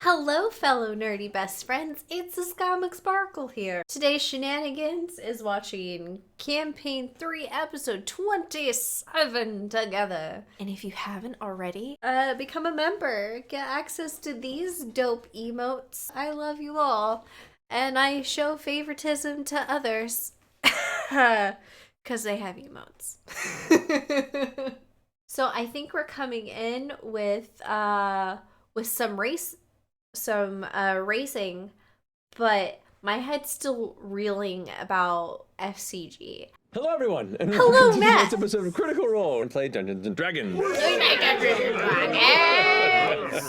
Hello, fellow nerdy best friends. It's the Comic Sparkle here. Today's shenanigans is watching Campaign 3, Episode 27 together. And if you haven't already, become a member. Get access to these dope emotes. I love you all. And I show favoritism to others. Because they have emotes. So I think we're coming in with some racing, but my head's still reeling about FCG. Hello, everyone, and hello, welcome to Matt. tonight's episode of Critical Role and play Dungeons and Dragons.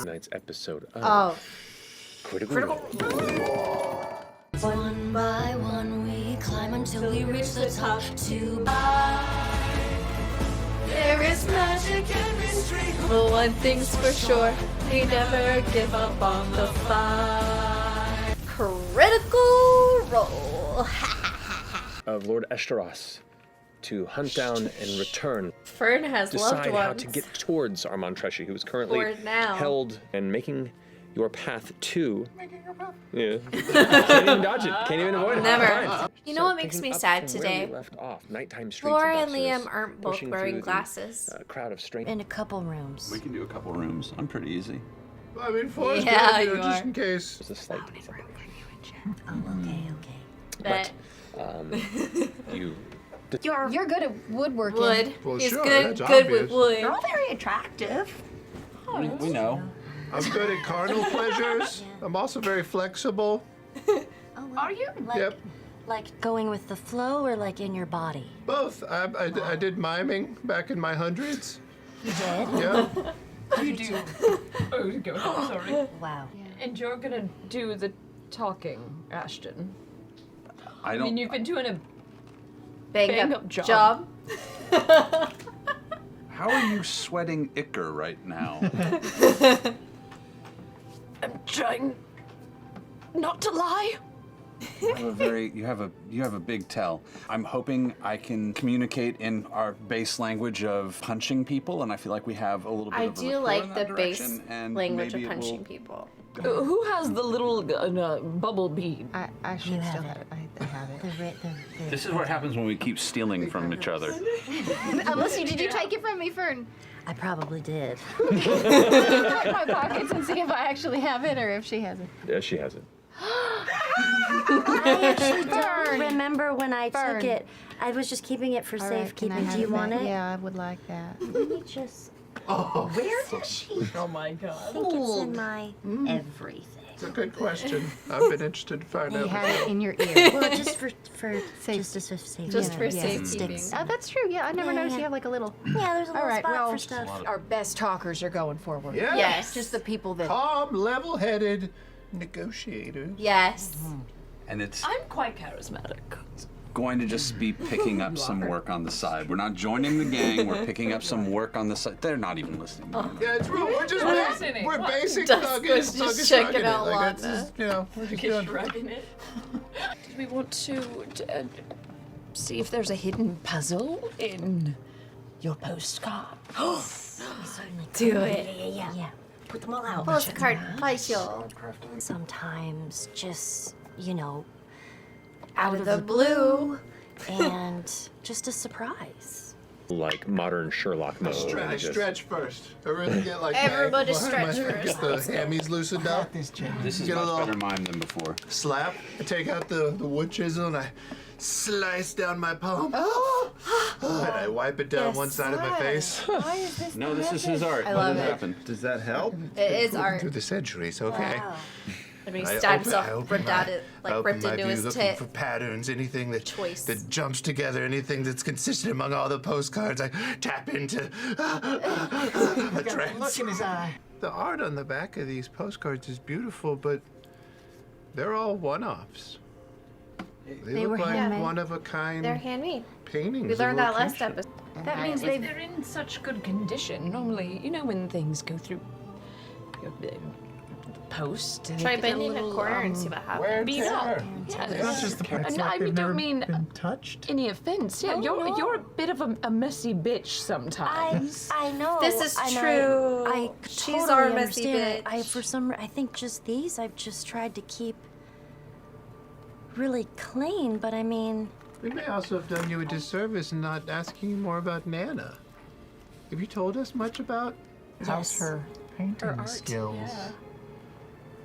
Tonight's episode of Critical Role. One by one we climb until we reach the top. There is magic and mystery, but one thing's for sure, we never give up on the fight. Critical Role. Of Lord Eshtaros to hunt down and return. Fern has loved Decide ones. how to get towards Armand Treshy, who is currently For now. held and making your path to... Yeah. Can't even dodge it. Can't even avoid it. Never. Fine. You know what makes picking me up sad from today? Where we left off. Nighttime streets Laura of and Liam Doxos, aren't both pushing wearing through glasses. The, crowd of strangers. In a couple rooms. We can do a couple rooms. I'm pretty easy. I mean, Forrest, Yeah, you know, you just are. in case. There's a slight separation. Oh, okay. But You You're good at woodworking. wood. Well, He's sure, good that's with obvious. wood. You're all very attractive. We know. I'm good at carnal pleasures. I'm also very flexible. Are you? Yep, Like going with the flow or like in your body? both. I did miming back in my hundreds. You did? Yeah. You do. Oh, go ahead, sorry. Wow. And you're gonna do the talking, Ashton. I I don't. mean, you've been doing a Bang Bang up up job. How are you sweating ichor right now? I'm trying not to lie. You have a big tell. I'm hoping I can communicate in our base language of punching people, and I feel like we have a little bit I of a do rapport like in the that base direction, and language of maybe it punching will- people. Who has the little bubble bead? I should You still have have it. it. I have it. This is what happens when we keep stealing from each other. Unless did you take it from me, Fern? I probably did. Put it in my pockets and see if I actually have it or if she has it. Yeah, she has it. I actually don't remember when I Fern. took it. I was just keeping it for All right, can I safekeeping. have Do you want back? it? Yeah, I would like that. Let me just. Oh, Where does she? Oh my god. I think it's in my everything. it's a good question. I've been interested to find You out. had it in your ear. Well, just for Safe. just as safety. Just for Yes, it safekeeping. sticks. Oh, that's true. Yeah, I never Yeah, noticed yeah. you have like a little. Yeah, there's a little right, spot well, for stuff. Our best talkers are going forward. Yeah. Yes. Just the people that. Calm, level-headed negotiators. Yes. And it's I'm quite charismatic. going to just be picking up some work on the side. We're not joining the gang. We're picking up some work on the side. They're not even listening. Yeah, it's real. We're just listening. we're What? basic Dusk thuggish, was just thuggish checking rugging out it. Like, Lana. that's just, you know, we're just doing. Shrugging it. Do we want to see if there's a hidden puzzle in your postcard? Do it. Yeah. Put them all out. Postcard puzzle. Sometimes just, Out of the blue. and just a surprise. Like modern Sherlock mode. Stretch first. I really get like Everybody my stretch Get the hammies loosened up. This is Get a much little- better mime than before. Slap. I take out the wood chisel and I slice down my palm. And I wipe it down one side of my face. Why is this? No, this is his art. I love What it. happened? Does that help? It is art. Through the centuries, okay. And he I stabbed open- I himself, open ripped my- out it, I like open ripped my into view his looking tit. for patterns, anything that Choice. that jumps together, anything that's consistent among all the postcards. I tap into a trance. Look in his eye. The art on the back of these postcards is beautiful, but they're all one-offs. They were look like handmade. one-of-a-kind They're handmade. paintings. We of learned that little last kinship. episode. That means If they've. they're in such good condition, normally, when things go through the post. Try bending a corner and see what happens. Beat up. It's not just the parts No, like I they've never don't mean been touched. any offense. Yeah, you're a bit of a messy bitch sometimes. I know. This is and true. I She's totally our messy understand. bitch. I think just these I've just tried to keep really clean, but I mean, We may also have done you a disservice in not asking you more about Nana. Have you told us much about how's her painting skills?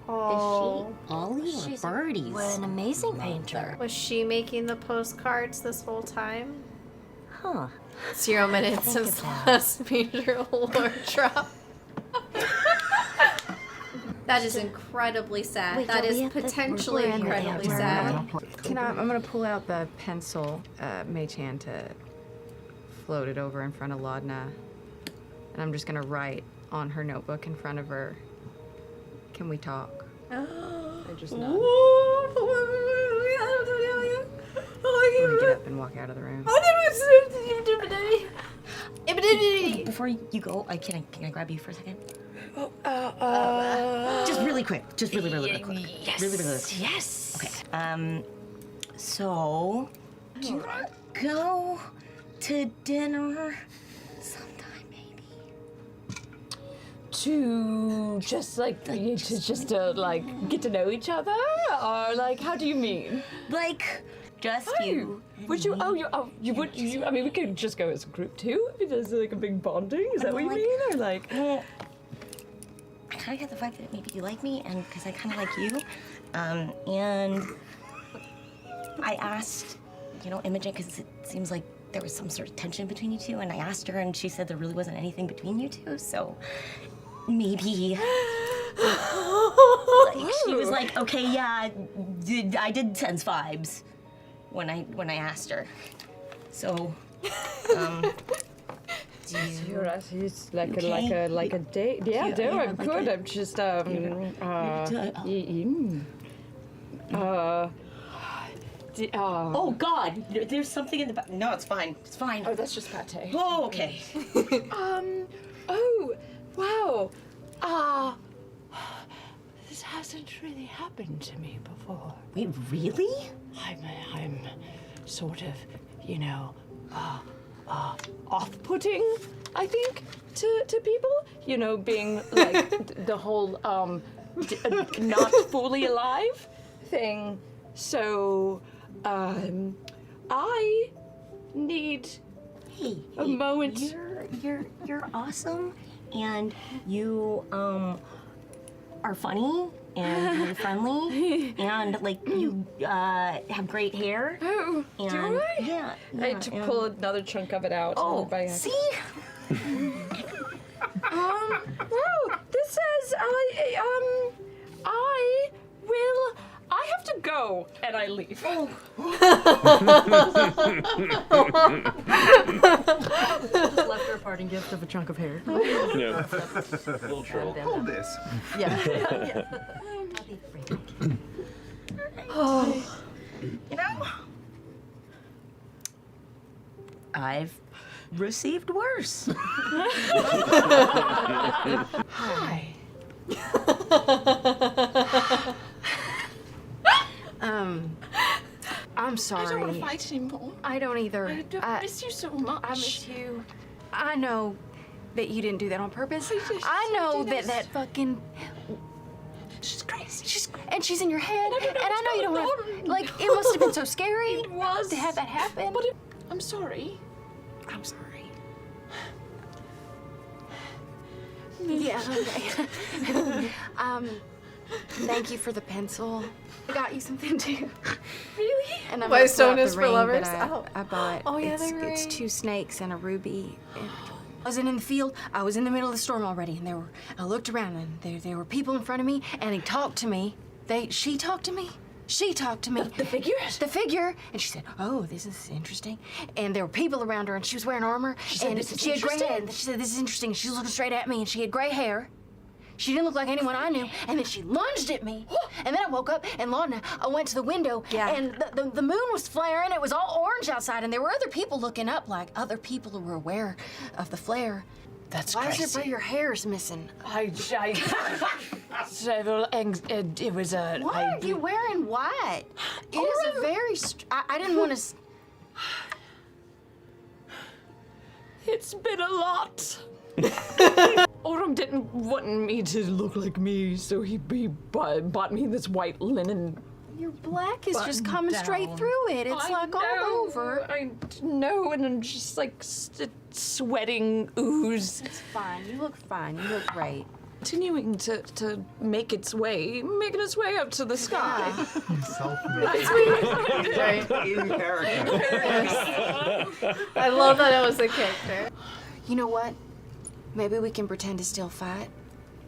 Oh, Ollie or Birdie's? what an amazing painter. was she making the postcards this whole time? Huh. 0 minutes Think since the about last major lore drop. That is incredibly sad. Wait, that are is we at the- potentially we're in the incredibly theater. sad. I'm gonna pull out the pencil, Mei-chan, to float it over in front of Laudna. And I'm just gonna write on her notebook in front of her, "Can we talk?" Or just nod. I'm gonna get up and walk out of the room. Before you go, can I grab you for a second? Just really quick. Just really quick. Yes. Really quick. Yes. Okay. So, do you want to go to dinner sometime, maybe? To just like get to know each other, or like how do you mean? Like, just you. Would you? You would. I mean, we could just go as a group too. I mean, there's like a big bonding. Is that what you mean, or like? Well, I kind of get the vibe that maybe you like me, and because I kind of like you, and I asked, Imogen, because it seems like there was some sort of tension between you two, and I asked her, and she said there really wasn't anything between you two, so maybe. She was like, okay, yeah, I did sense vibes when I asked her, so. It's like Okay. a date. Yeah, Yeah, no, yeah, I'm like good. a- I'm just Oh God, there's something in the back. No, it's fine. It's fine. Oh, that's just pate. Oh, okay. Oh, wow. This hasn't really happened to me before. Wait, really? I'm sort of, off-putting, I think, to people. Being like the whole not fully alive thing. So, I need Hey, a moment. You're awesome, and you are funny and really friendly, and like you have great hair. Oh, And, do I? Yeah. I had to pull another chunk of it out. Oh, by see? Wow, this says I have to go, and I leave. Just left her a parting gift of a chunk of hair. Yeah. Little troll. Hold this. Yeah. I've received worse. Hi. I'm sorry. I don't want to fight anymore. I don't either. I miss you so much. I miss you. I know that you didn't do that on purpose. just I know do that this. fucking. She's crazy. She's in your head, I don't know and I know you don't what's going have. on. Like, it must have been so scary. It was. To have that happen. But I'm sorry. I'm sorry. Yeah. Okay. Thank you for the pencil. I got you something too. Really? And I'm Why gonna pull stone out the is for ring lovers? that Oh. I bought. Oh, yeah, it's, the it's ring. 2 snakes and a ruby. I wasn't in the field. I was in the middle of the storm already, and I looked around, and there were people in front of me, and they talked to me. She talked to me. She talked to me. The figures? The figure. And she said, "Oh, this is interesting." And there were people around her, and she was wearing armor. said, and "This is she had gray hair. interesting?" And she said, "This is interesting." She was looking straight at me, and she had gray hair. She didn't look like anyone I knew. And then she lunged at me. And then I woke up, and Laudna, I went to the window, and the moon was flaring. It was all orange outside, and there were other people looking up, like other people who were aware of the flare. That's Why crazy. is it your hair's missing? It was a. Why are you wearing white? It is a very. I didn't want to. It's been a lot. Autumn didn't want me to look like me, so he bought me this white linen. Your black is just coming straight through it. It's like all over. I know, and I'm just like sweating ooze. It's fine. You look fine. You look great. Continuing to making its way up to the sky. In character. I love that it was a character. You know what? Maybe we can pretend to still fight,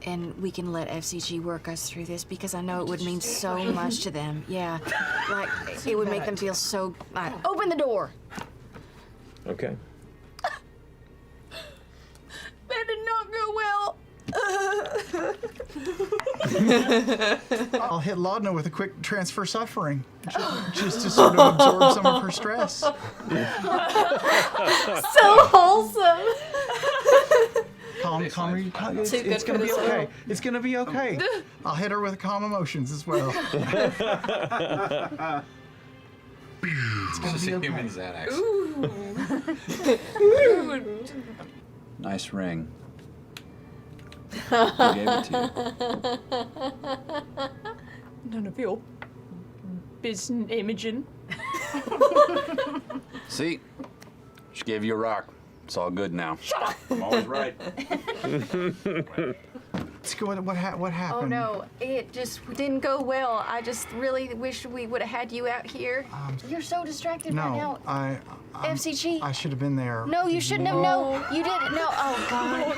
and we can let FCG work us through this, because I know it would mean so much to them. Yeah, like it would make them feel so. Open the door. Okay. That did not go well. I'll hit Laudna with a quick transfer suffering, just to sort of absorb some of her stress. So wholesome. Calm. It's gonna be okay. It's gonna be okay. I'll hit her with calm emotions as well. It's gonna be okay. Human Xanax. Nice ring. Who gave it to None of your business, Imogen. you? See? She gave you a rock. It's all good now. Shut up! I'm always right. What happened? Oh no, it just didn't go well. I just really wish we would have had you out here. You're so distracted right now. No, FCG. I should have been there. No, you shouldn't have. No, you didn't. No. Oh God.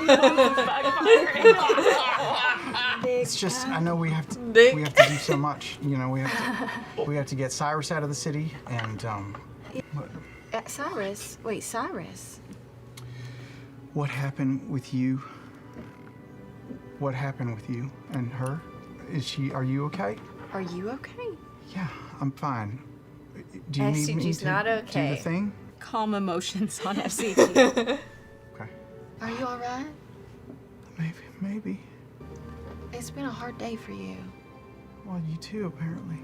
It's just I know we have to do so much. You know, we have to get Cyrus out of the city and Cyrus. Wait, Cyrus. What happened with you? What happened with you and her? Are you okay? Are you okay? Yeah, I'm fine. Do you need me FCG's to not do okay. the thing? Calm emotions on FCG. Okay. Are you all right? Maybe. It's been a hard day for you. Well, you too, apparently.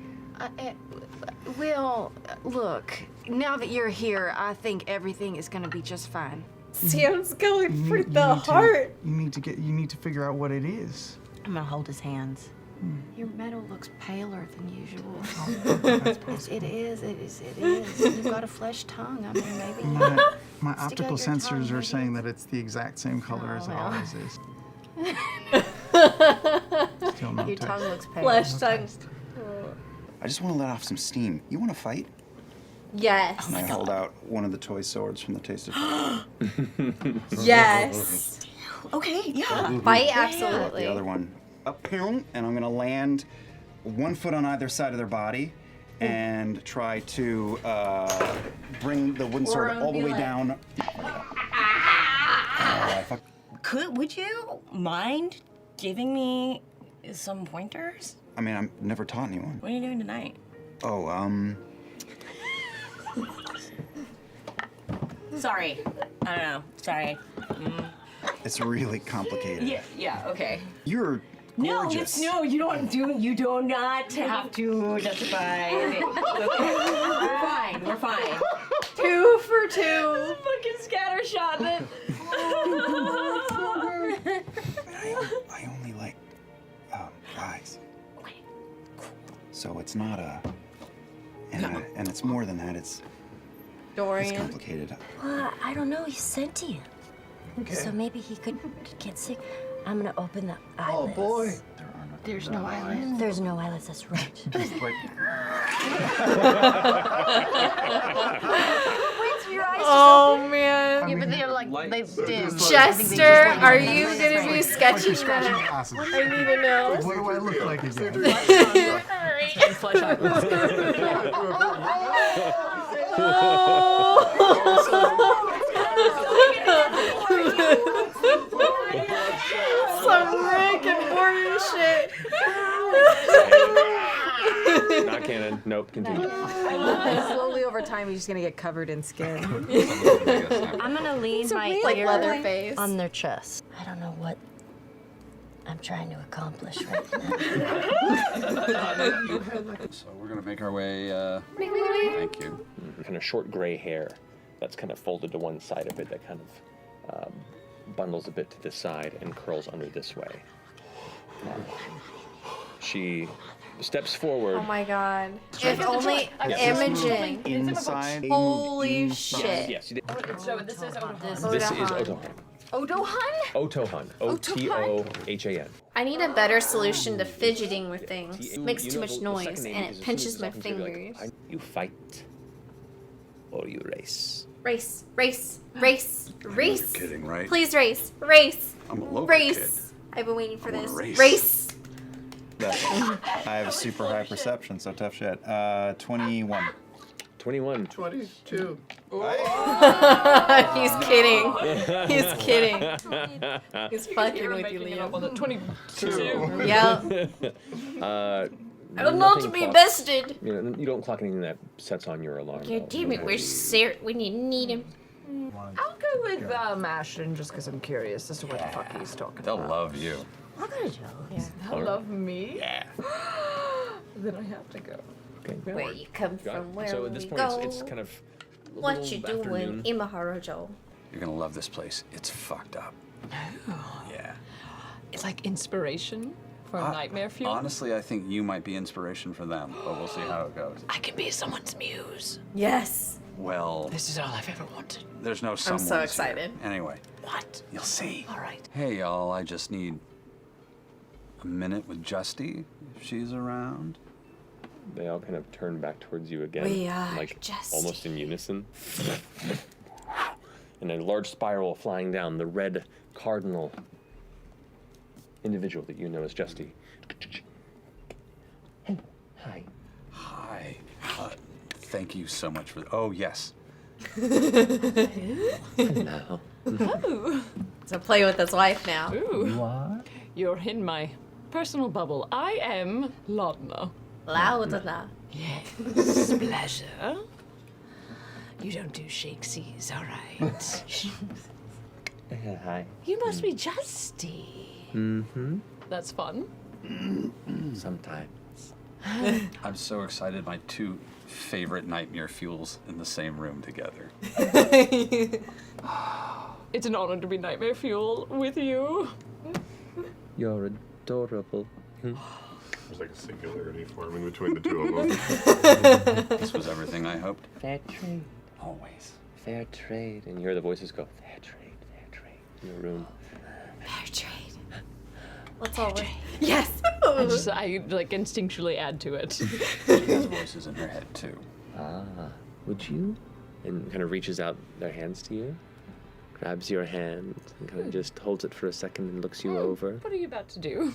Will, look, now that you're here, I think everything is gonna be just fine. Sam's going for You the heart. You need to figure out what it is. I'm gonna hold his hands. Your metal looks paler than usual. That's possible. It is. You've got a flesh tongue. I mean, maybe. My Stick optical out your sensors tongue, are maybe. saying that it's the exact same color as it well. always is. Still no Your taste. tongue looks pale. Flesh tongue. I just want to let off some steam. You want to fight? Yes. And I hold out one of the toy swords from the Taste of Fire. Yes. Okay, yeah. Fight, The absolutely. other one up, and I'm going to land 1 foot on either side of their body and try to bring the wooden sword all the way down. Would you mind giving me some pointers? I mean, I've never taught anyone. What are you doing tonight? Oh, Sorry. I don't know. Sorry. it's really complicated. Yeah, okay. You're gorgeous. No, you don't not have to justify it. Okay. We're fine. 2 for 2. Fucking scattershot it. I only like guys. Okay. So it's not and it's more than that. It's Dorian. complicated. Well, I don't know. He's sentient. Okay. So maybe he could get sick. I'm gonna open the eyelids. Oh boy. There's no eyelids. There's no eyelids. That's right. Just like Oh man. Yeah, but they're like they dim. Chester, are you gonna be sketching you're scratching that? glasses. I need to know. What do I look like again? Flesh out. Some Rick and Morty shit. Not Not canon. Nope. Continue. Slowly over time, he's just gonna get covered in skin. I'm gonna lean my like ear Leatherface. on their chest. I don't know what I'm trying to accomplish right now. So we're gonna make our way. Thank you. Kind of short gray hair that's kind of folded to one side of it that kind of bundles a bit to the side and curls under this way. She steps forward. Oh my god. If only Imogen. Inside. Holy shit. Yes, you did. So this is This is Otohan. Otohan? Otohan. Otohan. I need a better solution to fidgeting with things. It makes You too know much the noise second name and is it as pinches soon my as it's gonna be fingers. like, you fight or you race. Race, race, race, race. You're kidding, right? Please race, race, I'm a local race. I've been waiting for I wanna this. race. Race. I have a super high perception, so tough shit. 21. 21. 22. He's kidding. He's kidding. He's fucking with you, Making it up Liam. on the 22. Yeah. I would love to be bested. You know, you don't clock anything that sets on your alarm. God damn it, where's Sarah? We need him. I'll go with Ashton just because I'm curious as to what the fuck he's talking They'll about. love you. They'll love me? Yeah. Then I have to go. Okay. Where you come Got it. from, where So at we this go. point, it's kind of a What little you doing, afternoon. Imaharajo? You're gonna love this place. It's fucked up. Yeah. It's like inspiration for nightmare fuel. Honestly, I think you might be inspiration for them, but we'll see how it goes. I can be someone's muse. Yes. Well, This is all I've ever wanted. there's no someone's so here. excited. Anyway, What? you'll see. All right. Hey, y'all, I just need a minute with Justy, if she's around. They all kind of turn back towards you again. We are like just almost in unison. And a large spiral flying down, the red cardinal individual that you know as Justy. Hi. Hi. Thank you so much for. Oh, yes. Now. So play with his wife now. Ooh. You're in my personal bubble. I am Laudna. Laudna. Yes. Pleasure. You don't do shakesies, all right? Hi. You must be Justy. Mm-hmm. That's fun. Sometimes. I'm so excited. My two favorite nightmare fuels in the same room together. It's an honor to be nightmare fuel with you. You're adorable. There's like a singularity forming between the two of them. This was everything I hoped. Fair trade. Always. Fair trade. And you hear the voices go, fair trade in your room. Fair trade. Let's all win. Yes. I like instinctually add to it. She has voices in her head, too. Would you? And kind of reaches out their hands to you, grabs your hand, and kind of just holds it for a second and looks you over. What are you about to do?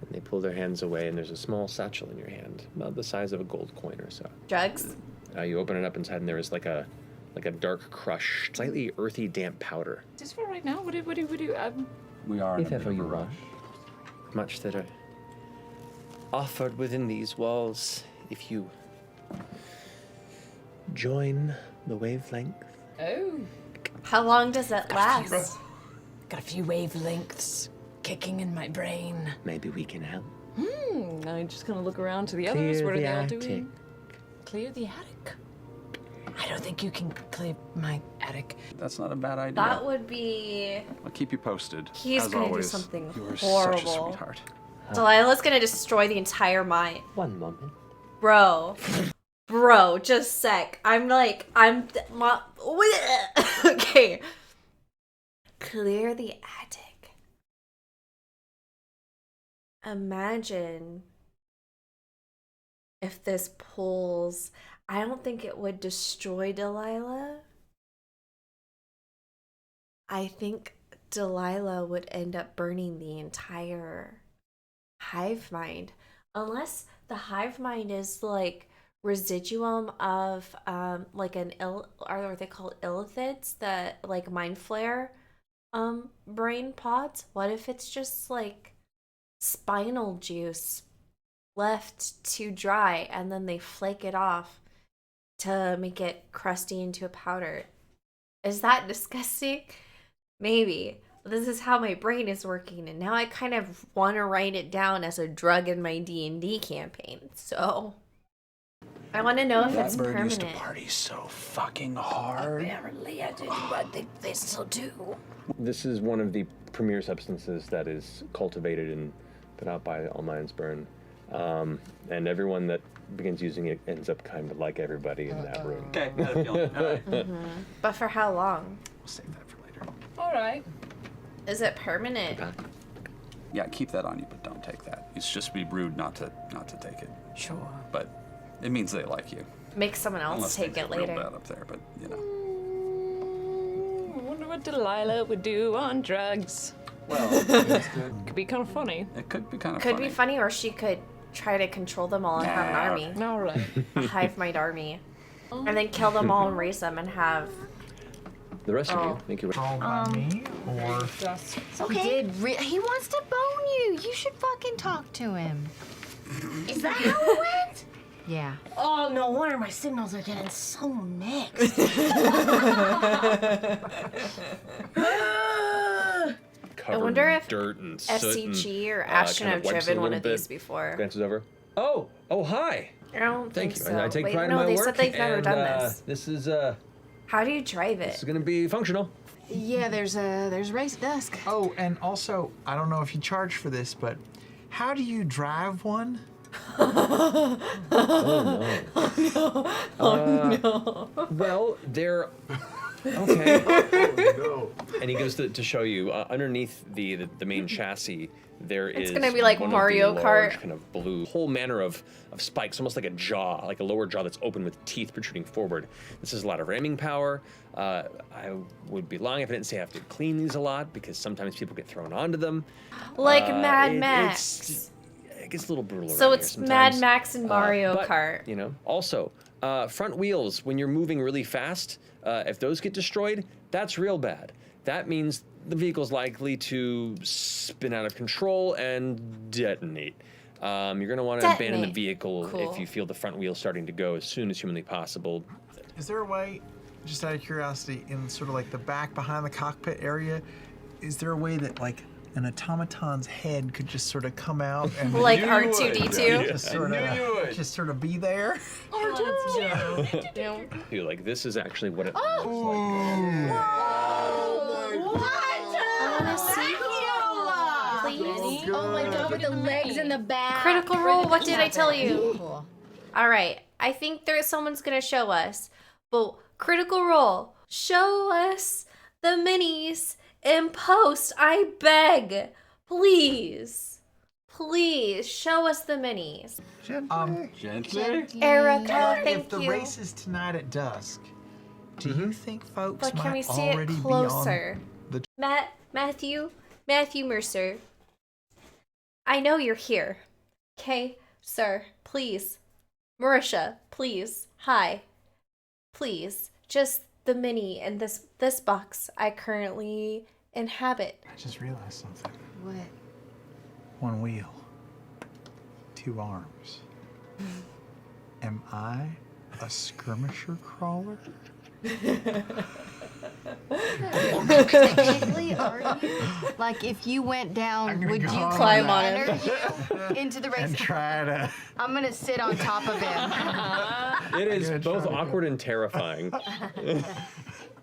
And they pull their hands away, and there's a small satchel in your hand, about the size of a gold coin or so. Drugs. You open it up inside, and there is like a dark crush, slightly earthy, damp powder. Just for right now. What do We are in If a bit ever of a you rush. want. Much that are offered within these walls, if you join the wavelength. Oh. How long does it last? Got a few wavelengths kicking in my brain. Maybe we can help. I'm just gonna look around to the Clear others. What are the they all attic. doing? Clear the attic. I don't think you can clear my attic. That's not a bad idea. That would be. I'll keep you posted. He's as gonna do always. something You are horrible. such a sweetheart. Delilah's gonna destroy the entire mine. One moment. Bro. Bro, just sec. Okay. Clear the attic. Imagine if this pulls. I don't think it would destroy Delilah. I think Delilah would end up burning the entire hive mind. Unless the hive mind is like residuum of like are they called illithids, that like mind flare brain pods? What if it's just like spinal juice left to dry, and then they flake it off to make it crusty into a powder. Is that disgusting? Maybe. This is how my brain is working, and now I kind of want to write it down as a drug in my D&D campaign. So I want to know if it's Bird permanent. used to party so fucking hard. Apparently I did, but they still do. This is one of the premier substances that is cultivated and put out by Alliance Burn. And everyone that begins using it ends up kind of like everybody in that room. Okay, got a feeling. All right. But for how long? We'll save that for later. All right. Is it permanent? Yeah, keep that on you, but don't take that. It's just be rude not to take it. Sure. But it means they like you. Make someone else Unless take things it get real later. bad up there, but you know. I wonder what Delilah would do on drugs. Well, that's good. Could be kind of funny. It could be kind of Could funny. be funny, or she could try to control them all and have an army. All right. A hive mind army. And then kill them all and raise them and have... The rest of you, thank you. All by me, or Okay. He wants to bone you. You should fucking talk to him. Is that how it went? Yeah. Oh, no wonder my signals are getting so mixed. Covered wonder in if dirt and soot SCG or and, Ashton kind of have wipes it a driven one little of bit, these before. Glances over. Oh, hi. I don't Thank think you. so. I take Wait, pride no, in my they work. said they've never and, done this. This is How do you drive it? going to be functional. Yeah, there's a race at dusk. Oh, and also, I don't know if you charge for this, but how do you drive one? Oh no. Well, they're okay. no. And he goes to show you underneath the main chassis. There is gonna be like one Mario of the Kart. large, kind of blue, whole manner of spikes, almost like a jaw, like a lower jaw that's open with teeth protruding forward. This is a lot of ramming power. I would be lying if I didn't say I have to clean these a lot because sometimes people get thrown onto them. Like Mad Max. It gets a little brutal. So around it's here Mad sometimes. Max and Mario But, Kart. You know, also front wheels when you're moving really fast. If those get destroyed, that's real bad. That means the vehicle's likely to spin out of control and detonate. You're going to want to abandon the vehicle Cool. if you feel the front wheel starting to go as soon as humanly possible. Is there a way, just out of curiosity, in sort of like the back behind the cockpit area, is there a way that like an automaton's head could just sort of come out and Like R2-D2? just sort of be there? You're like, this is actually what it looks Please. Oh my god, with the legs in the back. Critical Role, what did I tell you? Cool. All right, I think someone's gonna show us, but Critical Role, show us the minis in post. I beg, please, please show us the minis. Gently. Erica, thank if the you. race is tonight at dusk, do you think folks But can we might see it already closer? be on the Matthew Mercer, I know you're here. Okay, sir, please. Marisha, please. Hi. Please. Just the mini in this box I currently inhabit. I just realized something. What? One wheel, two arms. Am I a skirmisher crawler? Technically, are you? Like, if you went down, would you climb on him? enter you into the race? And try to. I'm gonna sit on top of him. It is both awkward and terrifying.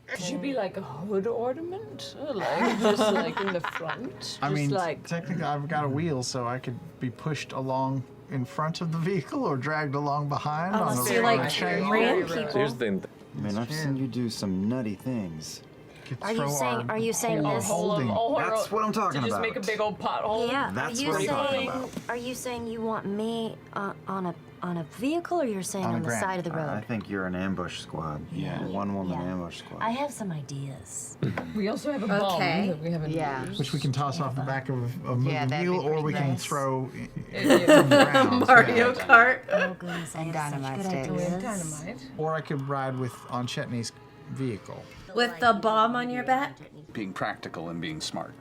Could you be like a hood ornament? Or like just like in the front? I mean, Just like technically, I've got a wheel, so I could be pushed along in front of the vehicle or dragged along behind. Unless on a, you on a like chain. ram So people. here's the thing. I mean, I've seen you do some nutty things. Could Are you throw saying? Are you saying our this? holding. That's what I'm talking to just about. make a big old pothole. Yeah. That's are you what I'm saying? talking about. Are you saying you want me on a vehicle, or you're saying On on, the the ground. side of the road? I think you're an ambush squad. Yeah. One woman Yeah. ambush squad. I have some ideas. We also have a bomb Okay. that we haven't Yeah. used. Which we can toss off the back of a moving Yeah, that'd wheel, be or pretty we can nice. throw Yeah. from the ground. Mario Kart. Oh goodness, I And have such dynamite good sticks. ideas. Dynamite. Or I could ride on Chetney's vehicle. With the bomb on your back? Being practical and being smart.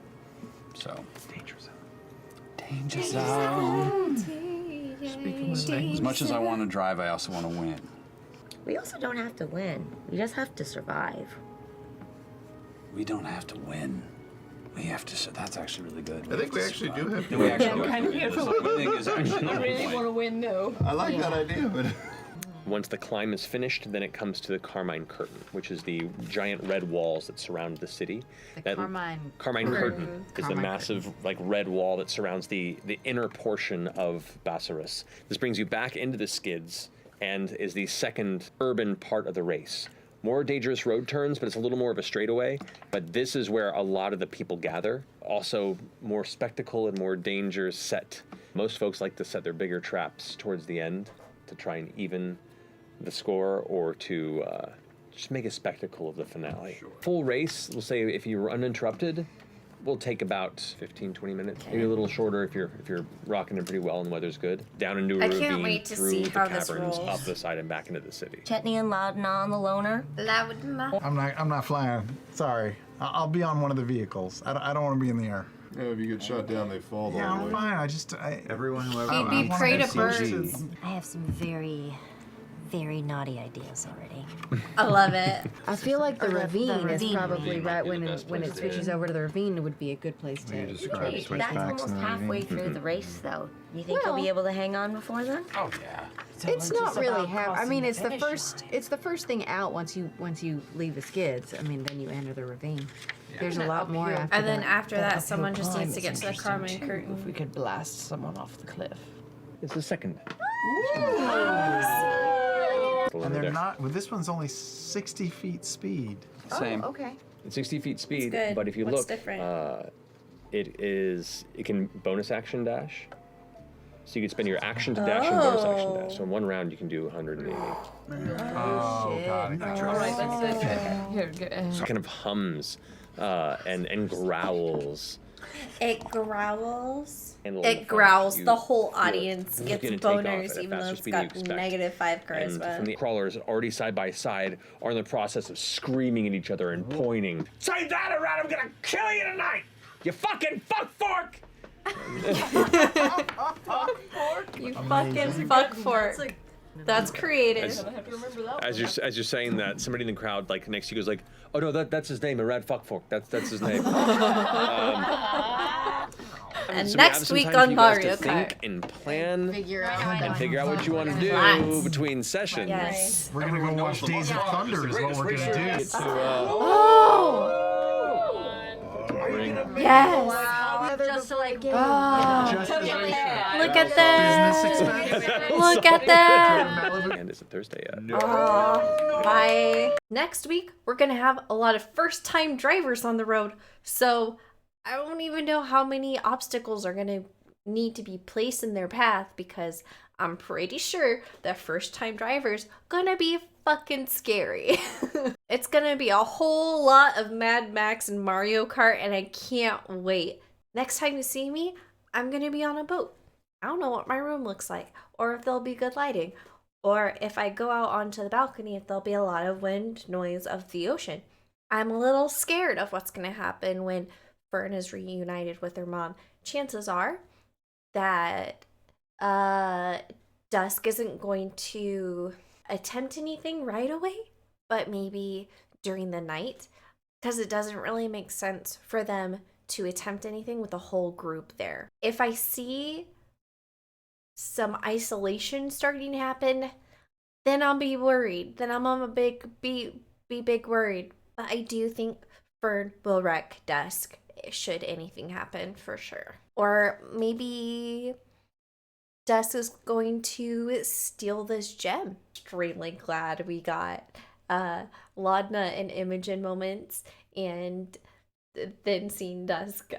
So. Danger zone. Danger zone. As much as I want to drive, I also want to win. We also don't have to win. We just have to survive. We don't have to win. We have to. That's actually really good. I think we actually do have to We win. actually do kind have of to beautiful. win. Winning is actually I the really point. want to win, though. I like that idea, but Once the climb is finished, then it comes to the Carmine Curtain, which is the giant red walls that surround the city. The Carmine Curtain is the Carmine massive, like, red wall that surrounds the inner portion of Bassaris. This brings you back into the skids and is the second urban part of the race. More dangerous road turns, but it's a little more of a straightaway. But this is where a lot of the people gather. Also, more spectacle and more danger set. Most folks like to set their bigger traps towards the end to try and even the score or to just make a spectacle of the finale. Sure. Full race, we'll say if you're uninterrupted, will take about 15, 20 minutes. Maybe a little shorter if you're rocking it pretty well and the weather's good. Down into a I ravine, can't wait to through see the how this caverns, rolls. up the side and back into the city. Chetney and Loudon on the loner. I'm not flying. Sorry. I'll be on one of the vehicles. I don't want to be in the air. Yeah, if you get shot down, they fall the Yeah, whole I'm way. fine. Everyone who He'd be prey to birds. I have some very, very naughty ideas already. I love it. I feel like the Or the ravine is ravine. probably right when best when place it to switches end. over to the ravine. It would be a good place to. Wait, that's almost halfway through the race, though. You think you'll be able to hang on before then? Oh yeah. It's not really half. I mean, crossing it's the the finish first. It's the first thing out once you leave the skids. I mean, then you enter the ravine. There's a lot more after And then that. after that, someone just needs to get to the Carmine Curtain. If we could blast someone off the cliff. It's the second. And they're not. Well, this one's only 60 feet speed. Same. Oh, okay. It's 60 feet speed, good. but if you What's look, different? it can bonus action dash. So you can spend your action to dash and bonus action dash. So in one round you can do 180. Oh, God. So it kind of hums and growls. It growls. And It growls. you The whole feel audience it's gets gonna take off boners, at a even though faster it's speed than you got expect. -5 And charisma. from the crawlers already side by side are in the process of screaming at each other and pointing. Say that around, I'm gonna kill you tonight! You fucking fuck fork! You fucking fuck fork. That's creative. As you're saying that, somebody in the crowd, like next to you, goes like, "Oh no, that's his name, a red fuck fork. That's his name." And so we have next some week time for on you guys Mario to think Kart. and plan Figure out. and figure out what you want to do Relax. between sessions. Yes. We're gonna go watch Days of Thunder. Is what we're gonna do. Get to, Oh! bring Yes! Just to like get. Look at them! Look at them! and is it Thursday yet? Bye. Next week, we're gonna have a lot of first-time drivers on the road, so I don't even know how many obstacles are gonna need to be placed in their path because I'm pretty sure that first-time drivers gonna be fucking scary. It's gonna be a whole lot of Mad Max and Mario Kart, and I can't wait. Next time you see me, I'm gonna be on a boat. I don't know what my room looks like, or if there'll be good lighting, or if I go out onto the balcony, if there'll be a lot of wind noise of the ocean. I'm a little scared of what's gonna happen when Fern is reunited with her mom. Chances are that Dusk isn't going to attempt anything right away, but maybe during the night, because it doesn't really make sense for them to attempt anything with the whole group there. If I see some isolation starting to happen, then I'll be worried. Then I'm on a big worried. But I do think Fern will wreck Dusk should anything happen for sure. Or maybe Dusk is going to steal this gem. Extremely glad we got Laudna and Imogen moments, and then seeing Dusk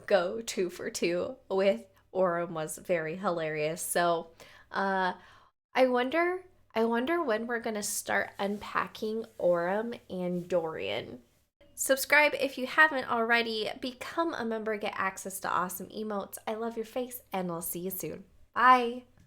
go 2 for 2 with Orem was very hilarious. So I wonder when we're gonna start unpacking Orem and Dorian. Subscribe if you haven't already. Become a member, get access to awesome emotes. I love your face, and I'll see you soon. Bye.